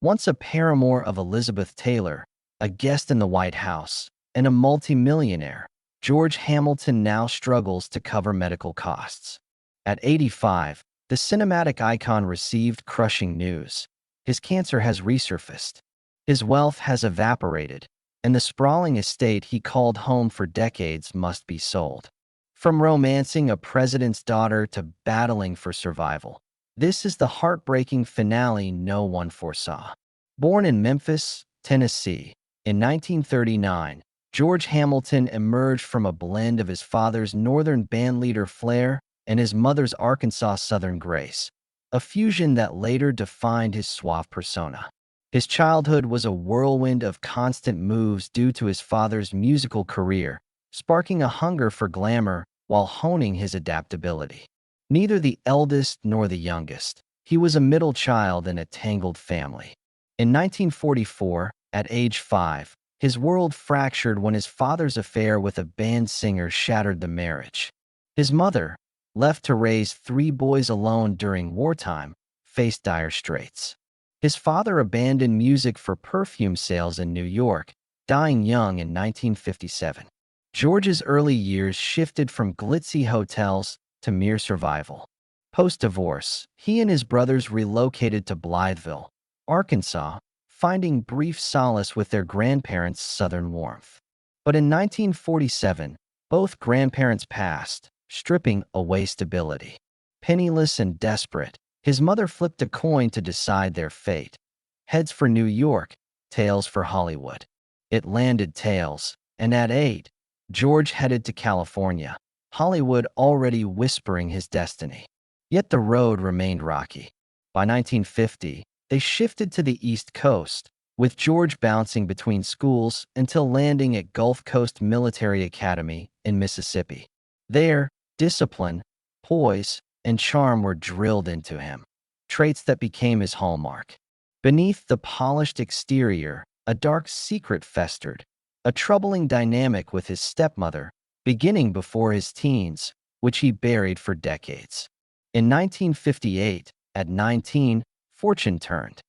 Once a paramour of Elizabeth Taylor, a guest in the White House, and a multimillionaire, George Hamilton now struggles to cover medical costs. At 85, the cinematic icon received crushing news. His cancer has resurfaced. His wealth has evaporated, and the sprawling estate he called home for decades must be sold. From romancing a president's daughter to battling for survival, this is the heartbreaking finale no one foresaw. Born in Memphis, Tennessee, in 1939, George Hamilton emerged from a blend of his father's northern bandleader flair and his mother's Arkansas Southern grace, a fusion that later defined his suave persona. His childhood was a whirlwind of constant moves due to his father's musical career, sparking a hunger for glamour while honing his adaptability. Neither the eldest nor the youngest, he was a middle child in a tangled family. In 1944, at age 5, his world fractured when his father's affair with a band singer shattered the marriage. His mother, left to raise 3 boys alone during wartime, faced dire straits. His father abandoned music for perfume sales in New York, dying young in 1957. George's early years shifted from glitzy hotels to mere survival. Post-divorce, he and his brothers relocated to Blytheville, Arkansas, finding brief solace with their grandparents' southern warmth. But in 1947, both grandparents passed, stripping away stability. Penniless and desperate, his mother flipped a coin to decide their fate. Heads for New York, tails for Hollywood. It landed tails, and at 8, George headed to California, Hollywood already whispering his destiny. Yet the road remained rocky. By 1950, they shifted to the East Coast, with George bouncing between schools until landing at Gulf Coast Military Academy in Mississippi. There, discipline, poise, and charm were drilled into him, traits that became his hallmark. Beneath the polished exterior, a dark secret festered, a troubling dynamic with his stepmother, beginning before his teens, which he buried for decades. In 1958, at 19, fortune turned.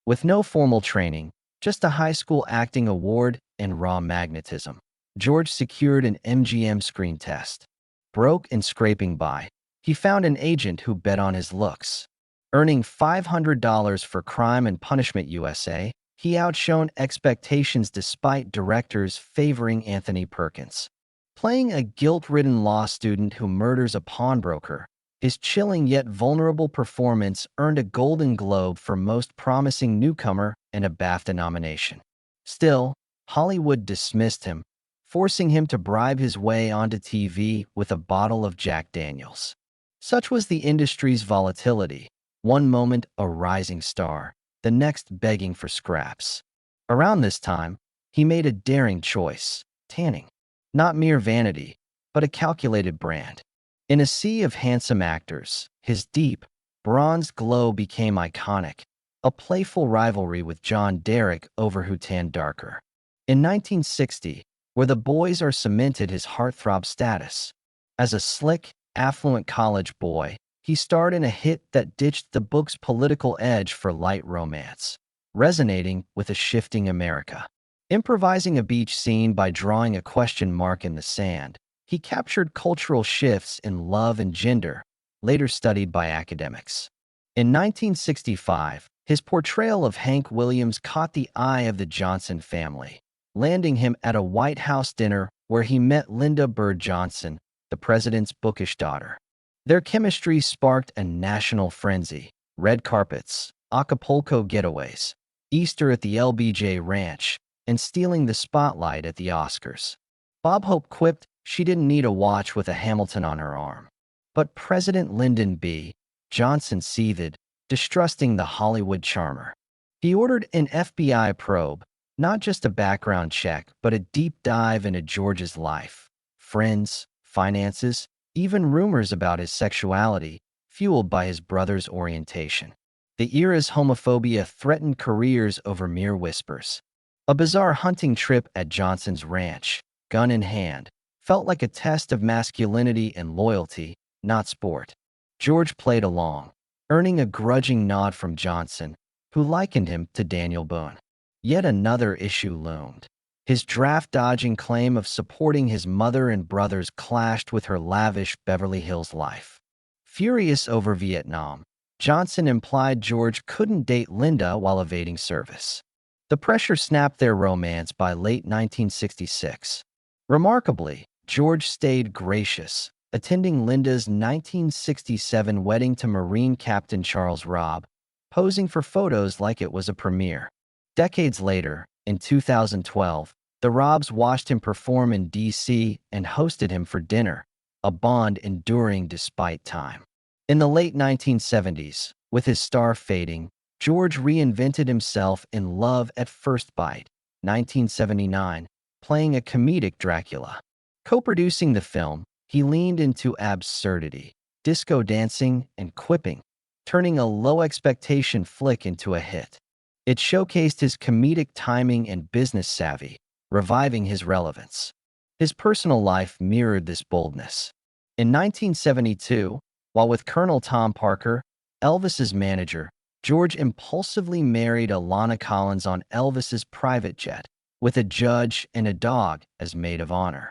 With no formal training, just a high school acting award and raw magnetism, George secured an MGM screen test. Broke and scraping by, he found an agent who bet on his looks. Earning $500 for Crime and Punishment USA, he outshone expectations despite directors favoring Anthony Perkins. Playing a guilt-ridden law student who murders a pawnbroker, his chilling yet vulnerable performance earned a Golden Globe for Most Promising Newcomer and a BAFTA nomination. Still, Hollywood dismissed him, forcing him to bribe his way onto TV with a bottle of Jack Daniels. Such was the industry's volatility, one moment a rising star, the next begging for scraps. Around this time, he made a daring choice: tanning. Not mere vanity, but a calculated brand. In a sea of handsome actors, his deep, bronzed glow became iconic, a playful rivalry with John Derek over who tanned darker. In 1960, where the boys are cemented his heartthrob status. As a slick, affluent college boy, he starred in a hit that ditched the book's political edge for light romance, resonating with a shifting America. Improvising a beach scene by drawing a question mark in the sand, he captured cultural shifts in love and gender, later studied by academics. In 1965, his portrayal of Hank Williams caught the eye of the Johnson family, landing him at a White House dinner where he met Lyndon Bird Johnson, the president's bookish daughter. Their chemistry sparked a national frenzy: red carpets, Acapulco getaways, Easter at the LBJ Ranch, and stealing the spotlight at the Oscars. Bob Hope quipped she didn't need a watch with a Hamilton on her arm. But President Lyndon B. Johnson seethed, distrusting the Hollywood charmer. He ordered an FBI probe, not just a background check, but a deep dive into George's life, friends, finances, even rumors about his sexuality, fueled by his brother's orientation. The era's homophobia threatened careers over mere whispers. A bizarre hunting trip at Johnson's ranch, gun in hand, felt like a test of masculinity and loyalty, not sport. George played along, earning a grudging nod from Johnson, who likened him to Daniel Boone. Yet another issue loomed. His draft-dodging claim of supporting his mother and brothers clashed with her lavish Beverly Hills life. Furious over Vietnam, Johnson implied George couldn't date Linda while evading service. The pressure snapped their romance by late 1966. Remarkably, George stayed gracious, attending Linda's 1967 wedding to Marine Captain Charles Robb, posing for photos like it was a premiere. Decades later, in 2012, the Robbs watched him perform in D.C. and hosted him for dinner, a bond enduring despite time. In the late 1970s, with his star fading, George reinvented himself in Love at First Bite, 1979, playing a comedic Dracula. Co-producing the film, he leaned into absurdity, disco dancing, and quipping, turning a low-expectation flick into a hit. It showcased his comedic timing and business savvy, reviving his relevance. His personal life mirrored this boldness. In 1972, while with Colonel Tom Parker, Elvis's manager, George impulsively married Alana Collins on Elvis's private jet, with a judge and a dog as maid of honor.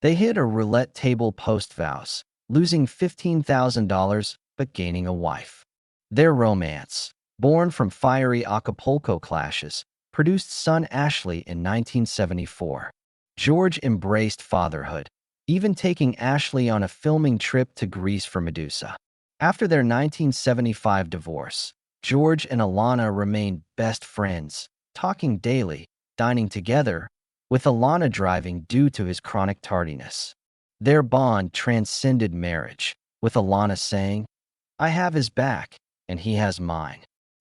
They hit a roulette table post-vows, losing $15,000 but gaining a wife. Their romance, born from fiery Acapulco clashes, produced son Ashley in 1974. George embraced fatherhood, even taking Ashley on a filming trip to Greece for Medusa. After their 1975 divorce, George and Alana remained best friends, talking daily, dining together, with Alana driving due to his chronic tardiness. Their bond transcended marriage, with Alana saying, "I have his back, and he has mine."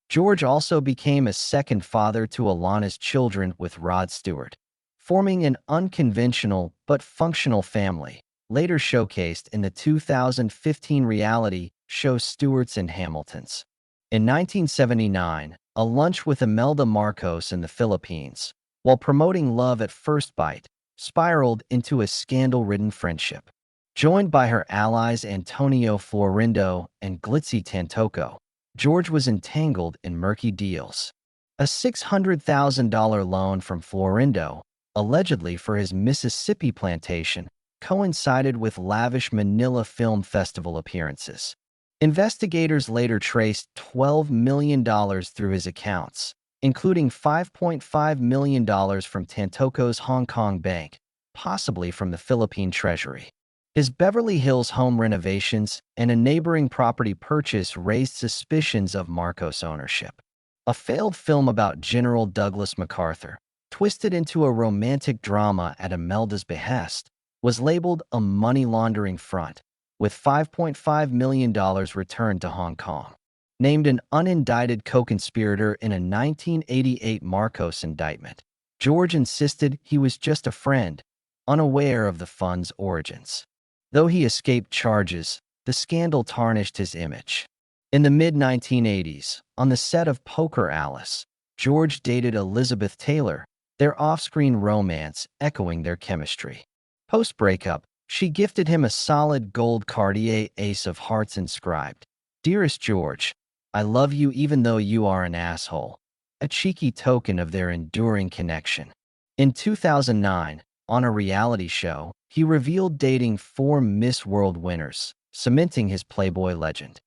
George also became a second father to Alana's children with Rod Stewart, forming an unconventional but functional family, later showcased in the 2015 reality show Stewarts and Hamiltons. In 1979, a lunch with Imelda Marcos in the Philippines, while promoting Love at First Bite, spiraled into a scandal-ridden friendship. Joined by her allies Antonio Florindo and Glitzy Tantoco, George was entangled in murky deals. A $600,000 loan from Florindo, allegedly for his Mississippi plantation, coincided with lavish Manila Film Festival appearances. Investigators later traced $12 million through his accounts, including $5.5 million from Tantoco's Hong Kong bank, possibly from the Philippine Treasury. His Beverly Hills home renovations and a neighboring property purchase raised suspicions of Marcos ownership. A failed film about General Douglas MacArthur, twisted into a romantic drama at Imelda's behest, was labeled a money laundering front, with $5.5 million returned to Hong Kong. Named an unindicted co-conspirator in a 1988 Marcos indictment, George insisted he was just a friend, unaware of the fund's origins. Though he escaped charges, the scandal tarnished his image. In the mid-1980s, on the set of Poker Alice, George dated Elizabeth Taylor, their off-screen romance echoing their chemistry. Post-breakup, she gifted him a solid gold Cartier Ace of Hearts inscribed, "Dearest George, I love you even though you are an asshole," a cheeky token of their enduring connection. In 2009, on a reality show, he revealed dating 4 Miss World winners, cementing his Playboy legend.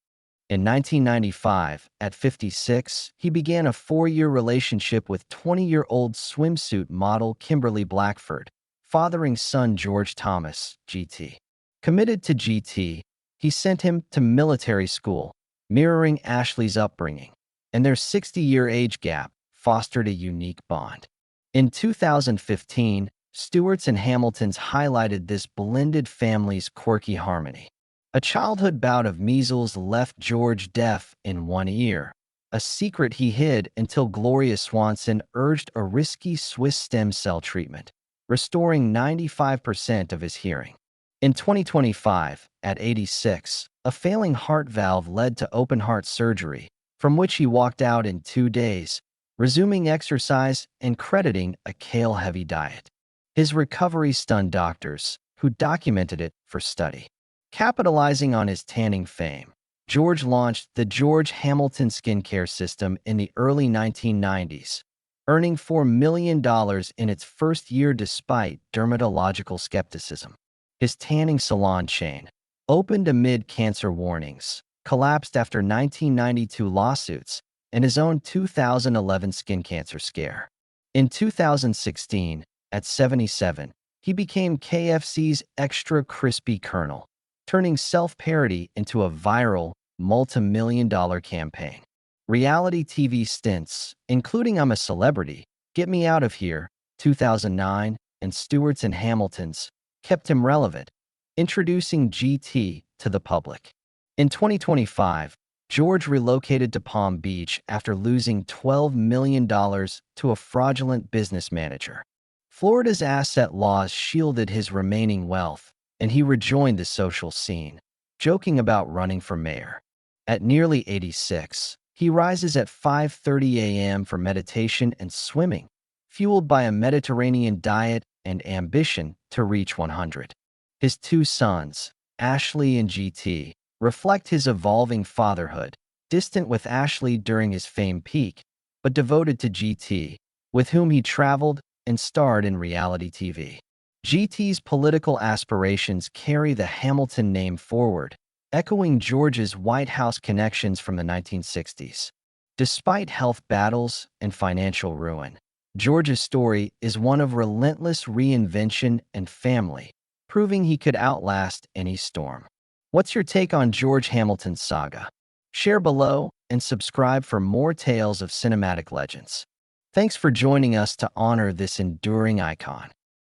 In 1995, at 56, he began a 4-year relationship with 20-year-old swimsuit model Kimberly Blackford, fathering son George Thomas, GT. Committed to GT, he sent him to military school, mirroring Ashley's upbringing, and their 60-year age gap fostered a unique bond. In 2015, Stewarts and Hamiltons highlighted this blended family's quirky harmony. A childhood bout of measles left George deaf in one ear, a secret he hid until Gloria Swanson urged a risky Swiss stem cell treatment, restoring 95% of his hearing. In 2025, at 86, a failing heart valve led to open-heart surgery, from which he walked out in 2 days, resuming exercise and crediting a kale-heavy diet. His recovery stunned doctors, who documented it for study. Capitalizing on his tanning fame, George launched the George Hamilton skincare system in the early 1990s, earning $4 million in its first year despite dermatological skepticism. His tanning salon chain, opened amid cancer warnings, collapsed after 1992 lawsuits and his own 2011 skin cancer scare. In 2016, at 77, he became KFC's Extra Crispy Colonel, turning self-parody into a viral, multi-million-dollar campaign. Reality TV stints, including I'm a Celebrity, Get Me Out of Here, 2009, and Stewart's and Hamilton's, kept him relevant, introducing GT to the public. In 2025, George relocated to Palm Beach after losing $12 million to a fraudulent business manager. Florida's asset laws shielded his remaining wealth, and he rejoined the social scene, joking about running for mayor. At nearly 86, he rises at 5:30 a.m. for meditation and swimming, fueled by a Mediterranean diet and ambition to reach 100. His two sons, Ashley and GT, reflect his evolving fatherhood, distant with Ashley during his fame peak, but devoted to GT, with whom he traveled and starred in reality TV. GT's political aspirations carry the Hamilton name forward, echoing George's White House connections from the 1960s. Despite health battles and financial ruin, George's story is one of relentless reinvention and family, proving he could outlast any storm. What's your take on George Hamilton's saga? Share below and subscribe for more tales of cinematic legends. Thanks for joining us to honor this enduring icon.